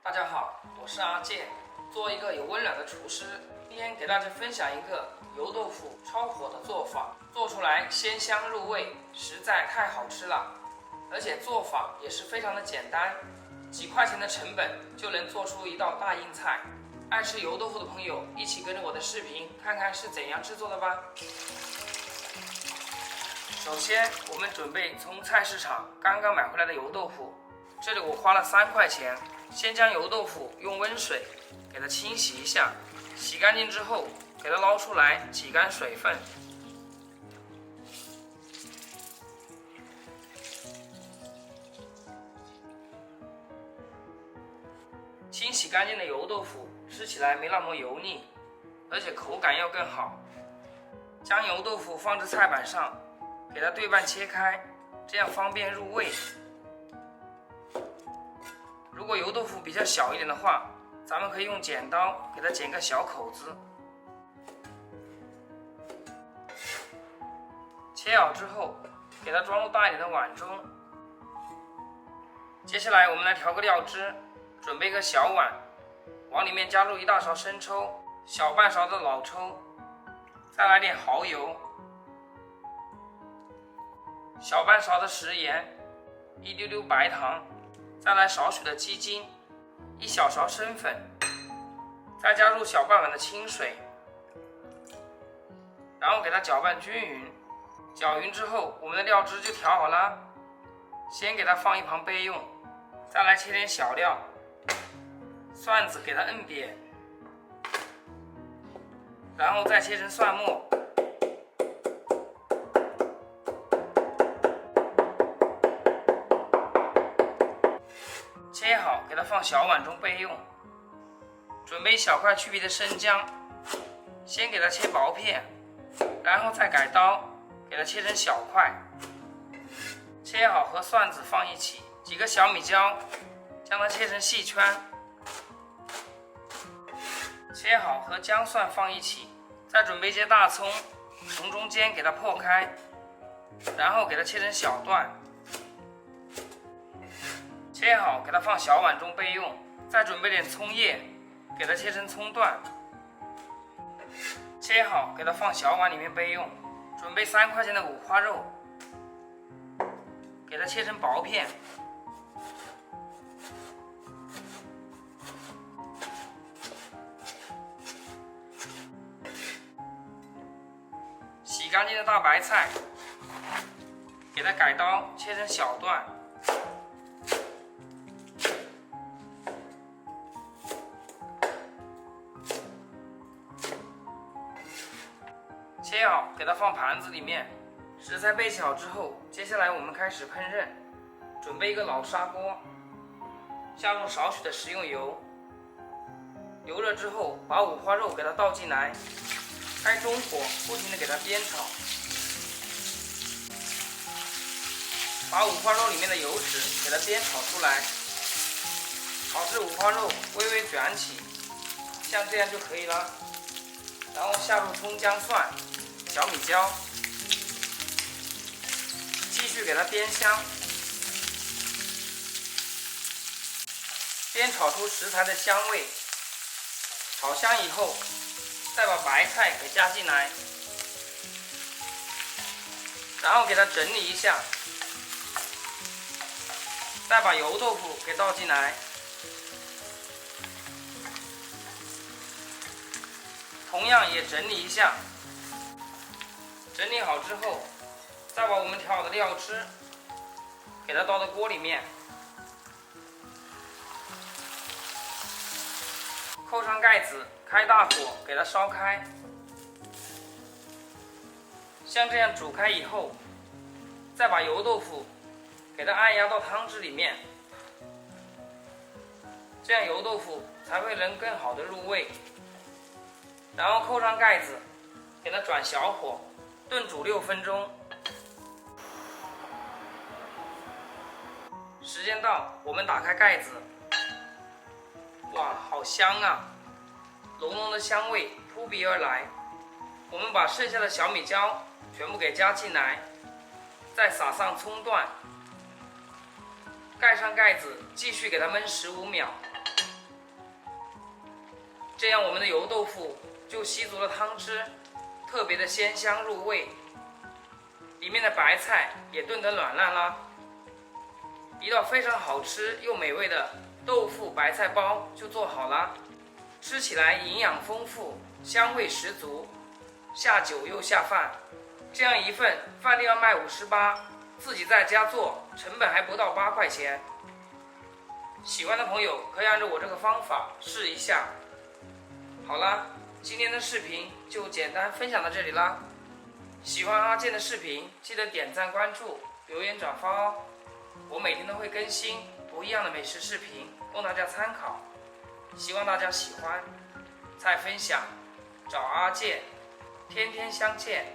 大家好，我是阿健，做一个有温暖的厨师。今天给大家分享一个油豆腐超火的做法，做出来鲜香入味，实在太好吃了。而且做法也是非常的简单，几块钱的成本就能做出一道大硬菜。爱吃油豆腐的朋友，一起跟着我的视频看看是怎样制作的吧。首先，我们准备从菜市场刚刚买回来的油豆腐，这里我花了3块钱。先将油豆腐用温水给它清洗一下，洗干净之后给它捞出来，挤干水分。清洗干净的油豆腐吃起来没那么油腻，而且口感要更好。将油豆腐放至菜板上，给它对半切开，这样方便入味。如果油豆腐比较小一点的话，咱们可以用剪刀给它剪个小口子。切好之后，给它装入大一点的碗中。接下来我们来调个料汁，准备一个小碗，往里面加入1大勺生抽，小半勺的老抽，再来点蚝油，小半勺的食盐，一丢丢白糖。再来少许的鸡精，1小勺生粉，再加入小半碗的清水，然后给它搅拌均匀。搅匀之后，我们的料汁就调好了。先给它放一旁备用，再来切点小料，蒜子给它摁扁，然后再切成蒜末。切好，给它放小碗中备用。准备1小块去皮的生姜，先给它切薄片，然后再改刀，给它切成小块。切好和蒜子放一起，几个小米椒，将它切成细圈。切好和姜蒜放一起，再准备一些大葱，从中间给它破开，然后给它切成小段。切好，给它放小碗中备用。再准备点葱叶，给它切成葱段。切好，给它放小碗里面备用。准备3块钱的五花肉，给它切成薄片。洗干净的大白菜，给它改刀切成小段。切好，给它放盘子里面。食材备齐好之后，接下来我们开始烹饪。准备一个老砂锅，下入少许的食用油，油热之后，把五花肉给它倒进来，开中火，不停地给它煸炒，把五花肉里面的油脂给它煸炒出来，炒至五花肉微微卷起，像这样就可以了。然后下入葱姜蒜、小米椒，继续给它煸香，煸炒出食材的香味。炒香以后，再把白菜给加进来，然后给它整理一下，再把油豆腐给倒进来，同样也整理一下。整理好之后，再把我们调好的料汁给它倒到锅里面，扣上盖子，开大火给它烧开。像这样煮开以后，再把油豆腐给它按压到汤汁里面，这样油豆腐才会能更好的入味。然后扣上盖子，给它转小火炖煮6分钟。时间到，我们打开盖子，哇，好香啊！浓浓的香味扑鼻而来。我们把剩下的小米椒全部给加进来，再撒上葱段，盖上盖子，继续给它焖15秒。这样我们的油豆腐就吸足了汤汁，特别的鲜香入味，里面的白菜也炖得软烂啦。一道非常好吃又美味的豆腐白菜包就做好了，吃起来营养丰富，香味十足，下酒又下饭。这样一份饭店要卖58，自己在家做成本还不到8块钱。喜欢的朋友可以按照我这个方法试一下。好啦，今天的视频就简单分享到这里啦。喜欢阿健的视频，记得点赞、关注、留言、转发哦。我每天都会更新不一样的美食视频，供大家参考。希望大家喜欢。菜分享，找阿健，天天相见。